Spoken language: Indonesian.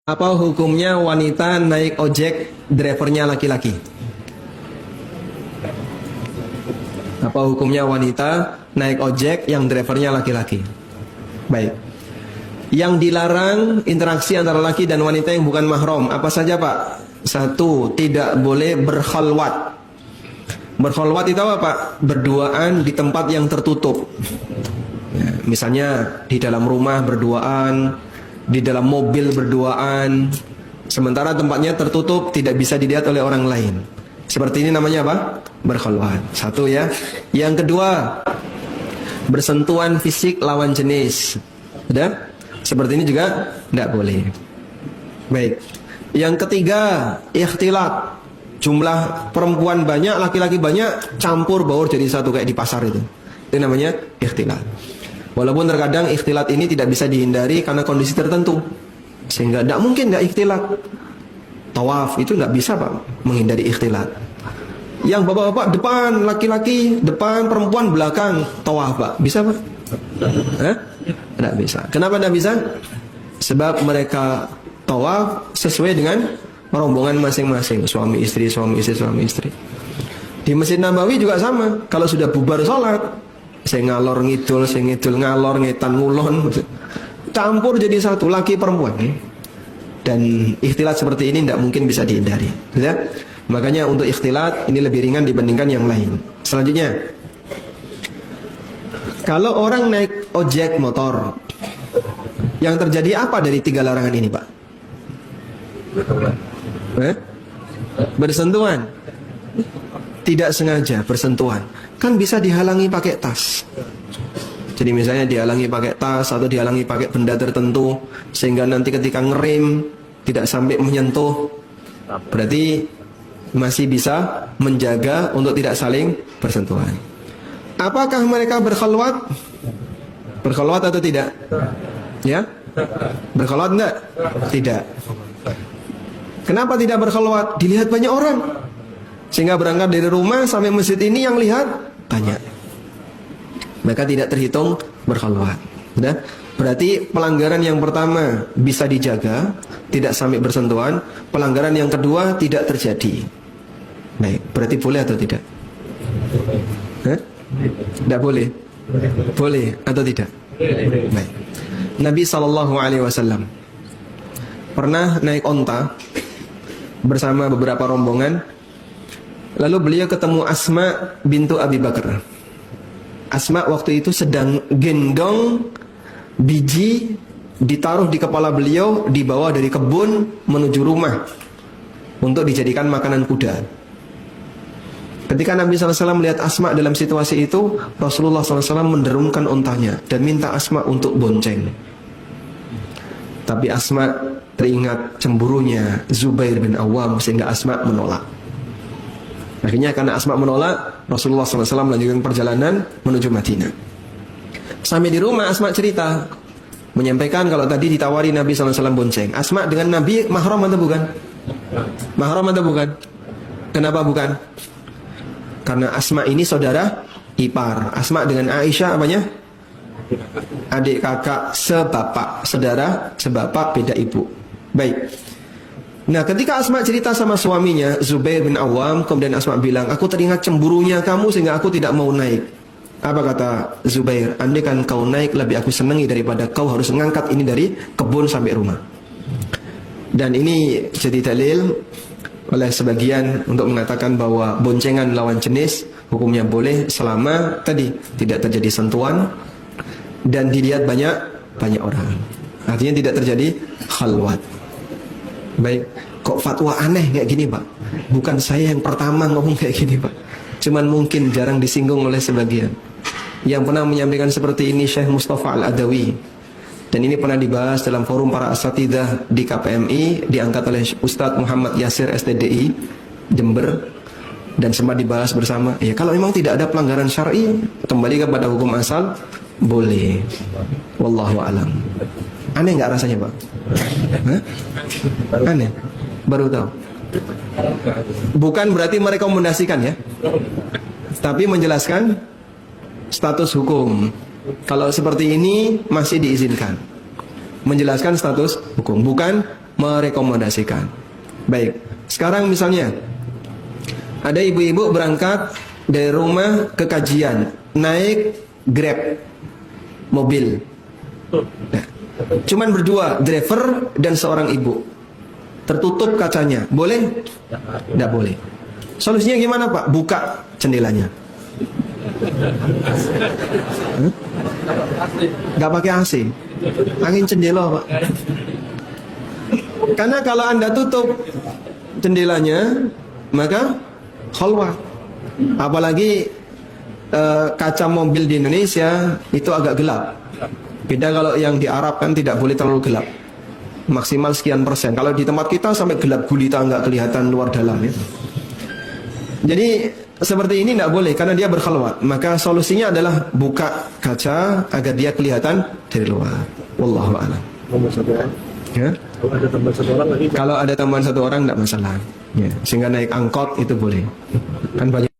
Apa hukumnya wanita naik ojek drivernya laki-laki? Apa hukumnya wanita naik ojek yang drivernya laki-laki? Baik. Yang dilarang interaksi antara laki dan wanita yang bukan mahram apa saja, Pak? Satu, tidak boleh berkhalwat. Berkhalwat itu apa, Pak? Berduaan di tempat yang tertutup. Ya, misalnya di dalam rumah berduaan, di dalam mobil berduaan, sementara tempatnya tertutup, tidak bisa dilihat oleh orang lain. Seperti ini namanya apa? Berkhalwat. Satu ya. Yang kedua, bersentuhan fisik lawan jenis. Sudah? Seperti ini juga tidak boleh. Baik. Yang ketiga, ikhtilat. Jumlah perempuan banyak, laki-laki banyak, campur baur jadi satu kayak di pasar itu. Itu namanya ikhtilat. Walaupun terkadang ikhtilat ini tidak bisa dihindari karena kondisi tertentu, sehingga tidak mungkin tidak ikhtilat. Tawaf itu tidak bisa, Pak, menghindari ikhtilat. Yang bapak-bapak depan laki-laki, depan perempuan belakang tawaf, Pak, bisa, Pak? Tidak bisa. Kenapa tidak bisa? Sebab mereka tawaf sesuai dengan rombongan masing-masing, suami istri, suami istri, suami istri. Di Masjid Nabawi juga sama. Kalau sudah bubar sholat, saya ngalor ngidul, saya ngidul ngalor, ngetan ngulon, campur jadi satu, laki perempuan. Dan ikhtilat seperti ini tidak mungkin bisa dihindari, ya? Makanya untuk ikhtilat ini lebih ringan dibandingkan yang lain. Selanjutnya, kalau orang naik ojek motor, yang terjadi apa dari tiga larangan ini, Pak? Bersentuhan, tidak sengaja bersentuhan, kan bisa dihalangi pakai tas. Jadi misalnya dihalangi pakai tas atau dihalangi pakai benda tertentu, sehingga nanti ketika ngerem tidak sampai menyentuh, berarti masih bisa menjaga untuk tidak saling bersentuhan. Apakah mereka berkhalwat? Berkhalwat atau tidak? Ya? Berkhalwat enggak? Tidak. Kenapa tidak berkhalwat? Dilihat banyak orang, sehingga berangkat dari rumah sampai masjid ini yang lihat banyak. Maka tidak terhitung berkhalwat. Sudah? Berarti pelanggaran yang pertama bisa dijaga, tidak sampai bersentuhan. Pelanggaran yang kedua tidak terjadi. Baik, berarti boleh atau tidak? Tidak boleh. Boleh atau tidak? Baik. Nabi SAW pernah naik onta bersama beberapa rombongan. Lalu beliau ketemu Asma bintu Abi Bakar. Asma waktu itu sedang gendong biji, ditaruh di kepala beliau, dibawa dari kebun menuju rumah untuk dijadikan makanan kuda. Ketika Nabi SAW melihat Asma dalam situasi itu, Rasulullah SAW menderungkan ontanya dan minta Asma untuk bonceng. Tapi Asma teringat cemburunya Zubair bin Awam, sehingga Asma menolak. Akhirnya karena Asma menolak, Rasulullah SAW melanjutkan perjalanan menuju Madinah. Sampai di rumah Asma cerita, menyampaikan kalau tadi ditawari Nabi SAW bonceng. Asma dengan Nabi mahram atau bukan? Mahram atau bukan? Kenapa bukan? Karena Asma ini saudara ipar. Asma dengan Aisyah apanya? Adik kakak sebapak, saudara sebapak beda ibu. Baik. Nah, ketika Asma cerita sama suaminya Zubair bin Awam, kemudian Asma bilang, aku teringat cemburunya kamu sehingga aku tidak mau naik. Apa kata Zubair? Andai kan kau naik lebih aku senangi daripada kau harus mengangkat ini dari kebun sampai rumah. Dan ini jadi dalil oleh sebagian untuk mengatakan bahwa boncengan lawan jenis hukumnya boleh selama tadi tidak terjadi sentuhan dan dilihat banyak orang. Artinya tidak terjadi khalwat. Baik, kok fatwa aneh kayak gini, Pak? Bukan saya yang pertama ngomong kayak gini, Pak. Cuman mungkin jarang disinggung oleh sebagian. Yang pernah menyampaikan seperti ini Syekh Mustafa Al-Adawi. Dan ini pernah dibahas dalam forum para asatidzah di KPMI, diangkat oleh Ustadz Muhammad Yasir STDI Jember, dan sempat dibahas bersama. Ya, kalau memang tidak ada pelanggaran syar'i, kembali kepada hukum asal, boleh. Wallahu a'lam. Aneh nggak rasanya, Pak? Aneh. Baru tahu. Bukan berarti merekomendasikan ya, tapi menjelaskan status hukum. Kalau seperti ini masih diizinkan. Menjelaskan status hukum, bukan merekomendasikan. Baik, sekarang misalnya ada ibu-ibu berangkat dari rumah ke kajian, naik Grab mobil. Nah, cuman berdua, driver dan seorang ibu. Tertutup kacanya, boleh? Tidak boleh. Solusinya gimana Pak? Buka jendelanya. Gak pakai AC, angin jendela Pak. Karena kalau Anda tutup jendelanya, maka khalwat. Apalagi kaca mobil di Indonesia itu agak gelap. Beda kalau yang di Arab kan tidak boleh terlalu gelap, maksimal sekian persen. Kalau di tempat kita sampai gelap gulita, nggak kelihatan luar dalam ya. Jadi seperti ini tidak boleh karena dia berkhalwat. Maka solusinya adalah buka kaca agar dia kelihatan dari luar. Wallahu a'lam. Ya? Kalau ada tambahan satu orang tidak masalah. Ya. Sehingga naik angkot itu boleh. Kan banyak